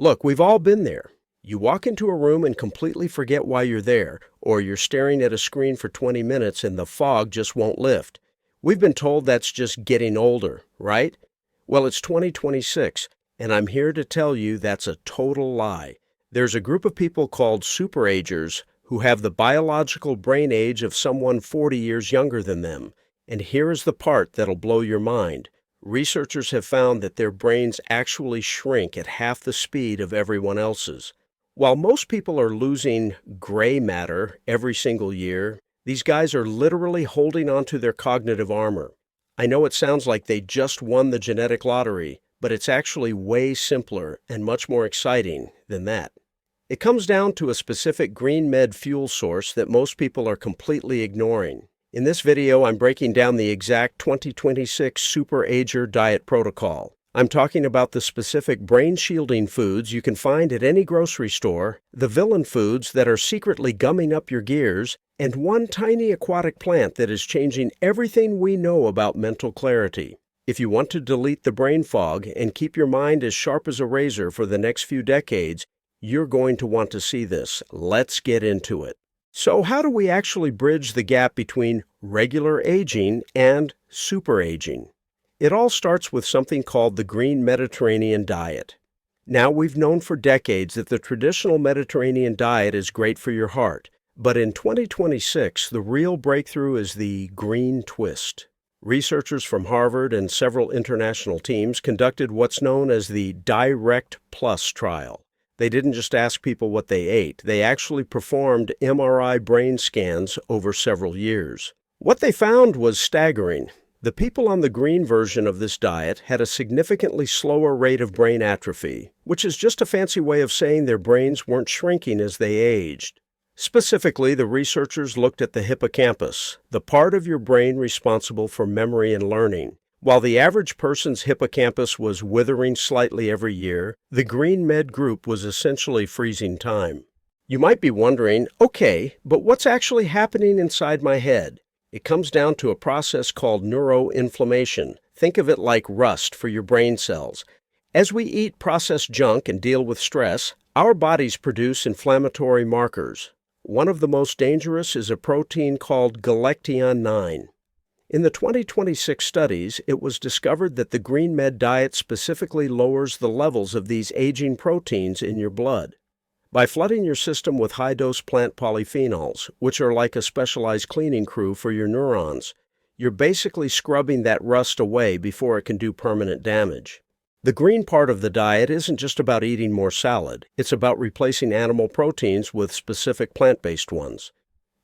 Look, we've all been there. You walk into a room and completely forget why you're there, or you're staring at a screen for 20 minutes and the fog just won't lift. We've been told that's just getting older, right? Well, it's 2026, and I'm here to tell you that's a total lie. There's a group of people called Super-Agers who have the biological brain age of someone 40 years younger than them. And here is the part that'll blow your mind. Researchers have found that their brains actually shrink at half the speed of everyone else's. While most people are losing gray matter every single year, these guys are literally holding onto their cognitive armor. I know it sounds like they just won the genetic lottery, but it's actually way simpler and much more exciting than that. It comes down to a specific green med fuel source that most people are completely ignoring. In this video, I'm breaking down the exact 2026 Super-Ager diet protocol. I'm talking about the specific brain-shielding foods you can find at any grocery store, the villain foods that are secretly gumming up your gears, and one tiny aquatic plant that is changing everything we know about mental clarity. If you want to delete the brain fog and keep your mind as sharp as a razor for the next few decades, you're going to want to see this. Let's get into it. So how do we actually bridge the gap between regular aging and super-aging? It all starts with something called the Green Mediterranean diet. Now, we've known for decades that the traditional Mediterranean diet is great for your heart, but in 2026, the real breakthrough is the green twist. Researchers from Harvard and several international teams conducted what's known as the Direct Plus trial. They didn't just ask people what they ate, they actually performed MRI brain scans over several years. What they found was staggering. The people on the green version of this diet had a significantly slower rate of brain atrophy, which is just a fancy way of saying their brains weren't shrinking as they aged. Specifically, the researchers looked at the hippocampus, the part of your brain responsible for memory and learning. While the average person's hippocampus was withering slightly every year, the Green Med group was essentially freezing time. You might be wondering, okay, but what's actually happening inside my head? It comes down to a process called neuroinflammation. Think of it like rust for your brain cells. As we eat processed junk and deal with stress, our bodies produce inflammatory markers. One of the most dangerous is a protein called galectin-9. In the 2026 studies, it was discovered that the Green Med diet specifically lowers the levels of these aging proteins in your blood. By flooding your system with high-dose plant polyphenols, which are like a specialized cleaning crew for your neurons, you're basically scrubbing that rust away before it can do permanent damage. The green part of the diet isn't just about eating more salad. It's about replacing animal proteins with specific plant-based ones.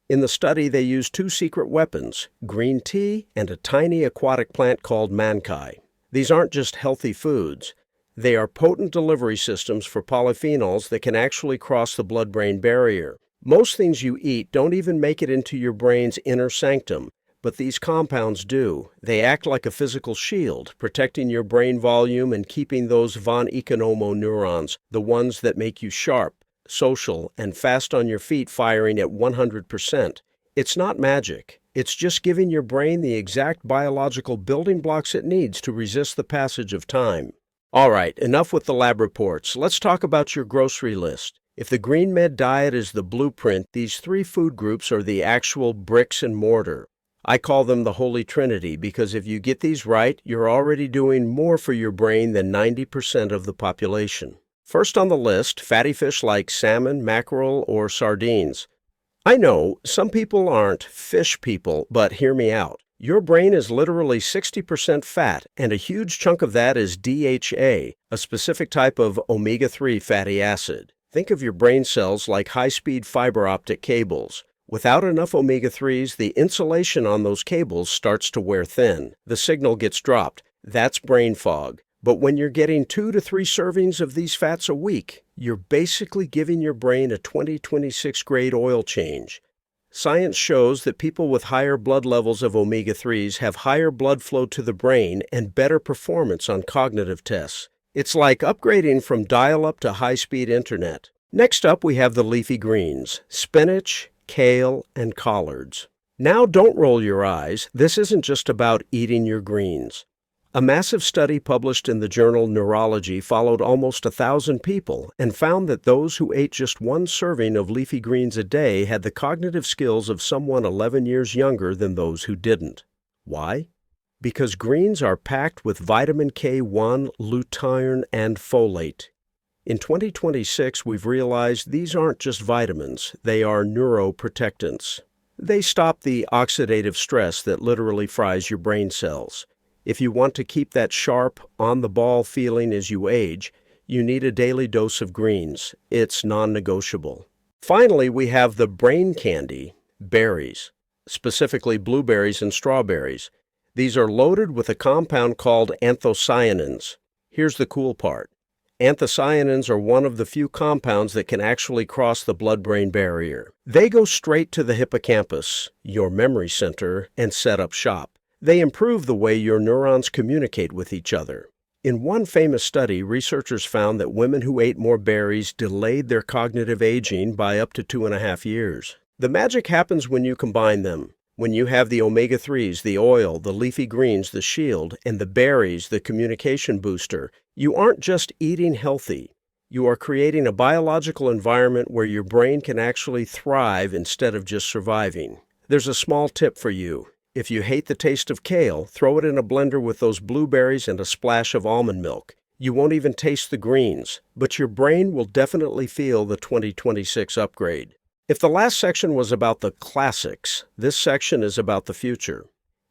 In the study, they used two secret weapons, green tea and a tiny aquatic plant called mankai. These aren't just healthy foods. They are potent delivery systems for polyphenols that can actually cross the blood-brain barrier. Most things you eat don't even make it into your brain's inner sanctum, but these compounds do. They act like a physical shield, protecting your brain volume and keeping those von Economo neurons, the ones that make you sharp, social, and fast on your feet, firing at 100%. It's not magic. It's just giving your brain the exact biological building blocks it needs to resist the passage of time. All right, enough with the lab reports. Let's talk about your grocery list. If the Green Med diet is the blueprint, these three food groups are the actual bricks and mortar. I call them the Holy Trinity because if you get these right, you're already doing more for your brain than 90% of the population. First on the list, fatty fish like salmon, mackerel, or sardines. I know some people aren't fish people, but hear me out. Your brain is literally 60% fat, and a huge chunk of that is DHA, a specific type of omega-3 fatty acid. Think of your brain cells like high-speed fiber optic cables. Without enough omega-3s, the insulation on those cables starts to wear thin. The signal gets dropped. That's brain fog. But when you're getting 2 to 3 servings of these fats a week, you're basically giving your brain a 2026 grade oil change. Science shows that people with higher blood levels of omega-3s have higher blood flow to the brain and better performance on cognitive tests. It's like upgrading from dial-up to high-speed internet. Next up, we have the leafy greens, spinach, kale, and collards. Now don't roll your eyes. This isn't just about eating your greens. A massive study published in the journal Neurology followed almost 1,000 people and found that those who ate just one serving of leafy greens a day had the cognitive skills of someone 11 years younger than those who didn't. Why? Because greens are packed with vitamin K1, lutein, and folate. In 2026, we've realized these aren't just vitamins, they are neuroprotectants. They stop the oxidative stress that literally fries your brain cells. If you want to keep that sharp, on-the-ball feeling as you age, you need a daily dose of greens. It's non-negotiable. Finally, we have the brain candy, berries, specifically blueberries and strawberries. These are loaded with a compound called anthocyanins. Here's the cool part. Anthocyanins are one of the few compounds that can actually cross the blood-brain barrier. They go straight to the hippocampus, your memory center, and set up shop. They improve the way your neurons communicate with each other. In one famous study, researchers found that women who ate more berries delayed their cognitive aging by up to 2.5 years. The magic happens when you combine them. When you have the omega-3s, the oil, the leafy greens, the shield, and the berries, the communication booster, you aren't just eating healthy. You are creating a biological environment where your brain can actually thrive instead of just surviving. There's a small tip for you. If you hate the taste of kale, throw it in a blender with those blueberries and a splash of almond milk. You won't even taste the greens, but your brain will definitely feel the 2026 upgrade. If the last section was about the classics, this section is about the future.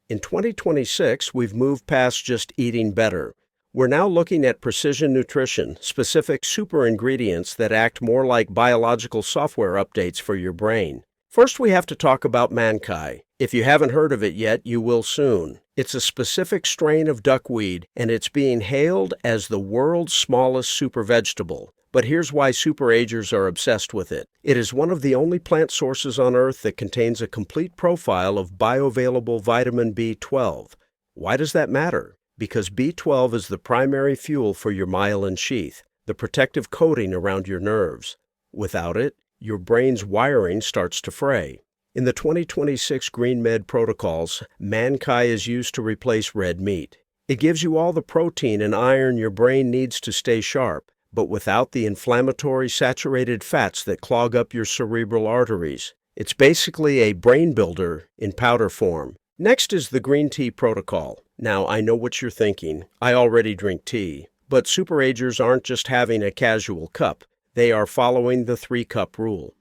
In 2026, we've moved past just eating better. We're now looking at precision nutrition, specific super ingredients that act more like biological software updates for your brain. First, we have to talk about Mankai. If you haven't heard of it yet, you will soon. It's a specific strain of duckweed, and it's being hailed as the world's smallest super vegetable. But here's why Super-Agers are obsessed with it. It is one of the only plant sources on Earth that contains a complete profile of bioavailable vitamin B12. Why does that matter? Because B12 is the primary fuel for your myelin sheath, the protective coating around your nerves. Without it, your brain's wiring starts to fray. In the 2026 Green Med protocols, Mankai is used to replace red meat. It gives you all the protein and iron your brain needs to stay sharp, but without the inflammatory saturated fats that clog up your cerebral arteries. It's basically a brain builder in powder form. Next is the green tea protocol. Now, I know what you're thinking. I already drink tea. But Super-Agers aren't just having a casual cup. They are following the 3-cup rule.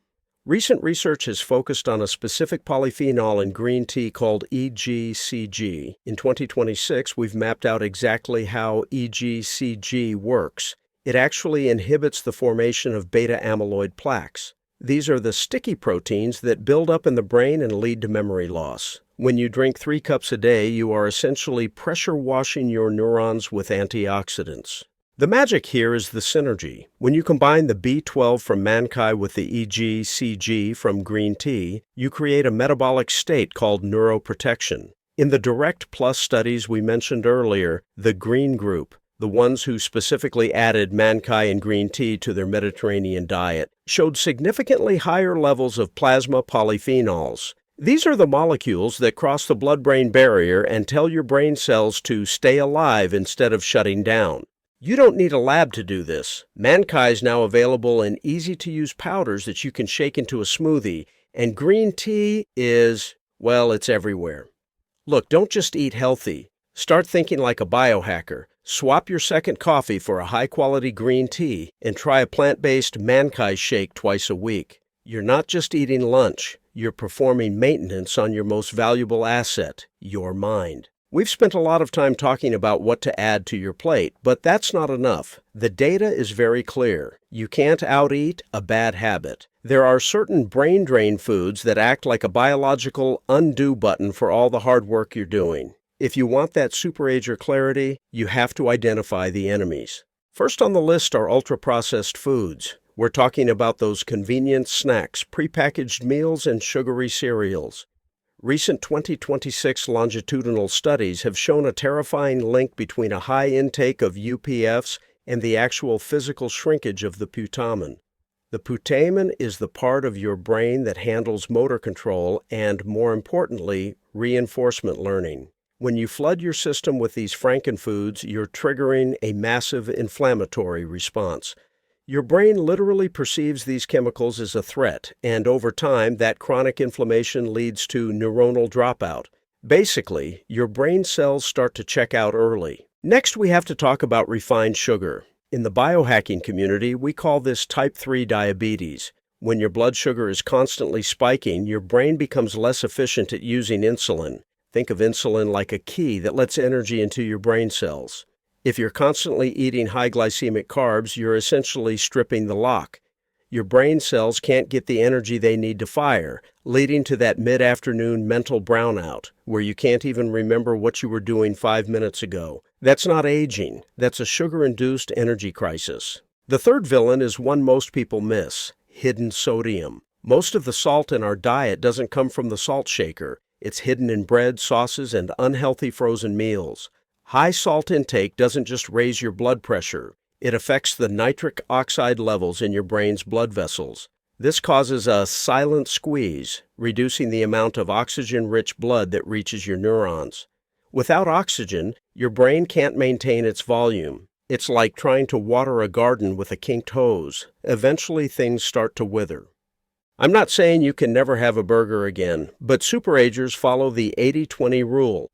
Recent research has focused on a specific polyphenol in green tea called EGCG. In 2026, we've mapped out exactly how EGCG works. It actually inhibits the formation of beta-amyloid plaques. These are the sticky proteins that build up in the brain and lead to memory loss. When you drink 3 cups a day, you are essentially pressure washing your neurons with antioxidants. The magic here is the synergy. When you combine the B12 from Mankai with the EGCG from green tea, you create a metabolic state called neuroprotection. In the Direct Plus studies we mentioned earlier, the green group, the ones who specifically added Mankai and green tea to their Mediterranean diet, showed significantly higher levels of plasma polyphenols. These are the molecules that cross the blood-brain barrier and tell your brain cells to stay alive instead of shutting down. You don't need a lab to do this. Mankai is now available in easy-to-use powders that you can shake into a smoothie, and green tea is, well, it's everywhere. Look, don't just eat healthy. Start thinking like a biohacker. Swap your second coffee for a high-quality green tea and try a plant-based Mankai shake twice a week. You're not just eating lunch. You're performing maintenance on your most valuable asset, your mind. We've spent a lot of time talking about what to add to your plate, but that's not enough. The data is very clear. You can't out-eat a bad habit. There are certain brain drain foods that act like a biological undo button for all the hard work you're doing. If you want that Super-Ager clarity, you have to identify the enemies. First on the list are ultra-processed foods. We're talking about those convenient snacks, prepackaged meals, and sugary cereals. Recent 2026 longitudinal studies have shown a terrifying link between a high intake of UPFs and the actual physical shrinkage of the putamen. The putamen is the part of your brain that handles motor control and, more importantly, reinforcement learning. When you flood your system with these frankenfoods, you're triggering a massive inflammatory response. Your brain literally perceives these chemicals as a threat, and over time, that chronic inflammation leads to neuronal dropout. Basically, your brain cells start to check out early. Next, we have to talk about refined sugar. In the biohacking community, we call this type 3 diabetes. When your blood sugar is constantly spiking, your brain becomes less efficient at using insulin. Think of insulin like a key that lets energy into your brain cells. If you're constantly eating high glycemic carbs, you're essentially stripping the lock. Your brain cells can't get the energy they need to fire, leading to that mid-afternoon mental brownout, where you can't even remember what you were doing 5 minutes ago. That's not aging. That's a sugar-induced energy crisis. The third villain is one most people miss: hidden sodium. Most of the salt in our diet doesn't come from the salt shaker. It's hidden in bread, sauces, and unhealthy frozen meals. High salt intake doesn't just raise your blood pressure. It affects the nitric oxide levels in your brain's blood vessels. This causes a silent squeeze, reducing the amount of oxygen-rich blood that reaches your neurons. Without oxygen, your brain can't maintain its volume. It's like trying to water a garden with a kinked hose. Eventually, things start to wither. I'm not saying you can never have a burger again, but super-agers follow the 80-20 rule.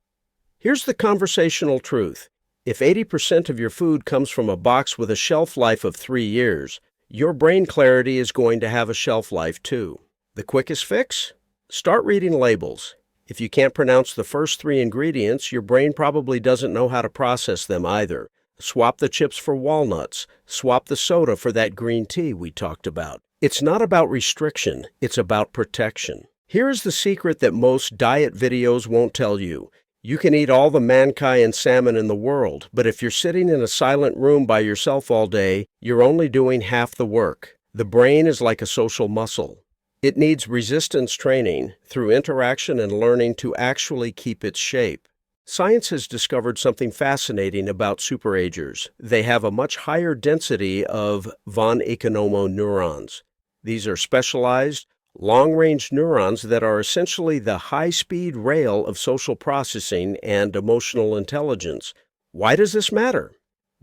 Here's the conversational truth. If 80% of your food comes from a box with a shelf life of 3 years, your brain clarity is going to have a shelf life too. The quickest fix? Start reading labels. If you can't pronounce the first 3 ingredients, your brain probably doesn't know how to process them either. Swap the chips for walnuts. Swap the soda for that green tea we talked about. It's not about restriction, it's about protection. Here is the secret that most diet videos won't tell you. You can eat all the mankai and salmon in the world, but if you're sitting in a silent room by yourself all day, you're only doing half the work. The brain is like a social muscle. It needs resistance training through interaction and learning to actually keep its shape. Science has discovered something fascinating about super-agers. They have a much higher density of von Economo neurons. These are specialized, long-range neurons that are essentially the high-speed rail of social processing and emotional intelligence. Why does this matter?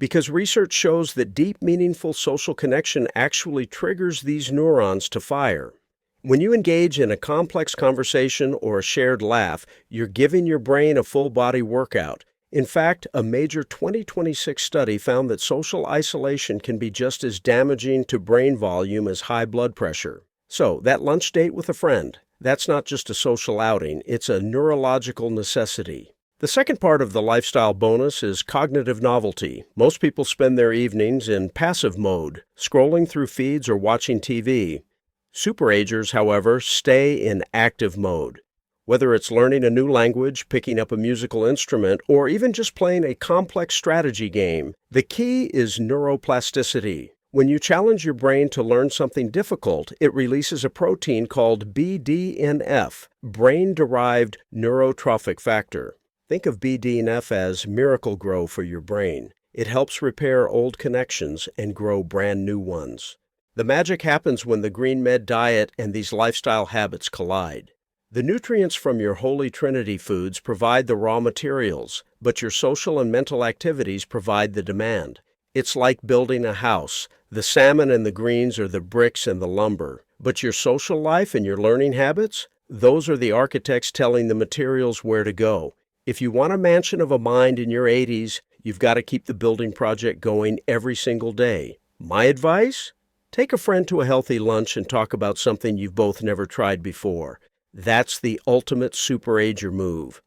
Because research shows that deep, meaningful social connection actually triggers these neurons to fire. When you engage in a complex conversation or a shared laugh, you're giving your brain a full-body workout. In fact, a major 2026 study found that social isolation can be just as damaging to brain volume as high blood pressure. So, that lunch date with a friend, that's not just a social outing, it's a neurological necessity. The second part of the lifestyle bonus is cognitive novelty. Most people spend their evenings in passive mode, scrolling through feeds or watching TV. Super-agers, however, stay in active mode. Whether it's learning a new language, picking up a musical instrument, or even just playing a complex strategy game, the key is neuroplasticity. When you challenge your brain to learn something difficult, it releases a protein called BDNF, brain-derived neurotrophic factor. Think of BDNF as Miracle-Gro for your brain. It helps repair old connections and grow brand new ones. The magic happens when the Green Med diet and these lifestyle habits collide. The nutrients from your Holy Trinity foods provide the raw materials, but your social and mental activities provide the demand. It's like building a house. The salmon and the greens are the bricks and the lumber. But your social life and your learning habits, those are the architects telling the materials where to go. If you want a mansion of a mind in your 80s, you've got to keep the building project going every single day. My advice? Take a friend to a healthy lunch and talk about something you've both never tried before. That's the ultimate super-ager move.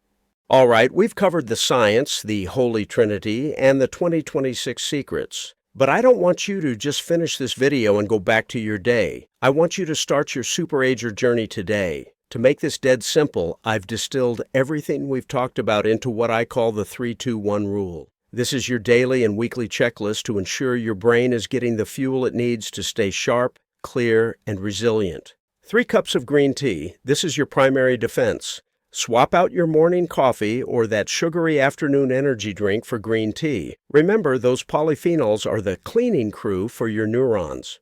All right, we've covered the science, the Holy Trinity, and the 2026 secrets. But I don't want you to just finish this video and go back to your day. I want you to start your super-ager journey today. To make this dead simple, I've distilled everything we've talked about into what I call the 3-2-1 rule. This is your daily and weekly checklist to ensure your brain is getting the fuel it needs to stay sharp, clear, and resilient. 3 cups of green tea. This is your primary defense. Swap out your morning coffee or that sugary afternoon energy drink for green tea. Remember, those polyphenols are the cleaning crew for your neurons.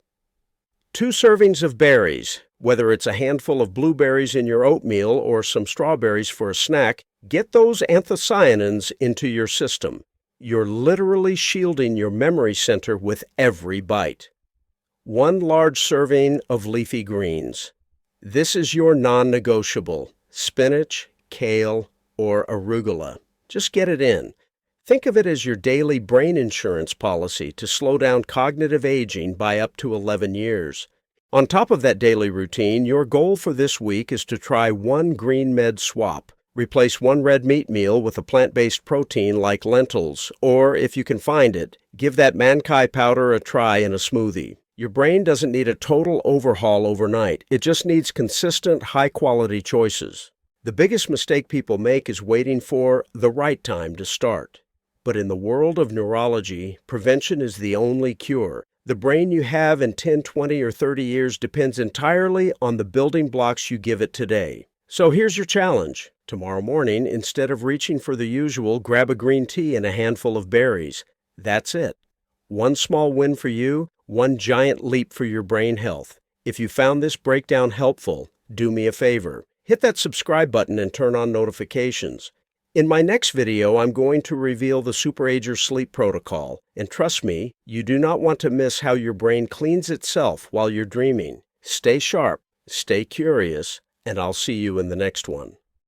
2 servings of berries. Whether it's a handful of blueberries in your oatmeal or some strawberries for a snack, Get those anthocyanins into your system. You're literally shielding your memory center with every bite. 1 large serving of leafy greens. This is your non-negotiable: spinach, kale, or arugula. Just get it in. Think of it as your daily brain insurance policy to slow down cognitive aging by up to 11 years. On top of that daily routine, your goal for this week is to try 1 green med swap. Replace 1 red meat meal with a plant-based protein like lentils, or if you can find it, give that mankai powder a try in a smoothie. Your brain doesn't need a total overhaul overnight. It just needs consistent, high-quality choices. The biggest mistake people make is waiting for the right time to start. But in the world of neurology, prevention is the only cure. The brain you have in 10, 20, or 30 years depends entirely on the building blocks you give it today. So here's your challenge. Tomorrow morning, instead of reaching for the usual, grab a green tea and a handful of berries. That's it. 1 small win for you, 1 giant leap for your brain health. If you found this breakdown helpful, do me a favor. Hit that subscribe button and turn on notifications. In my next video, I'm going to reveal the Super-Ager sleep protocol. And trust me, you do not want to miss how your brain cleans itself while you're dreaming. Stay sharp, stay curious, and I'll see you in the next one.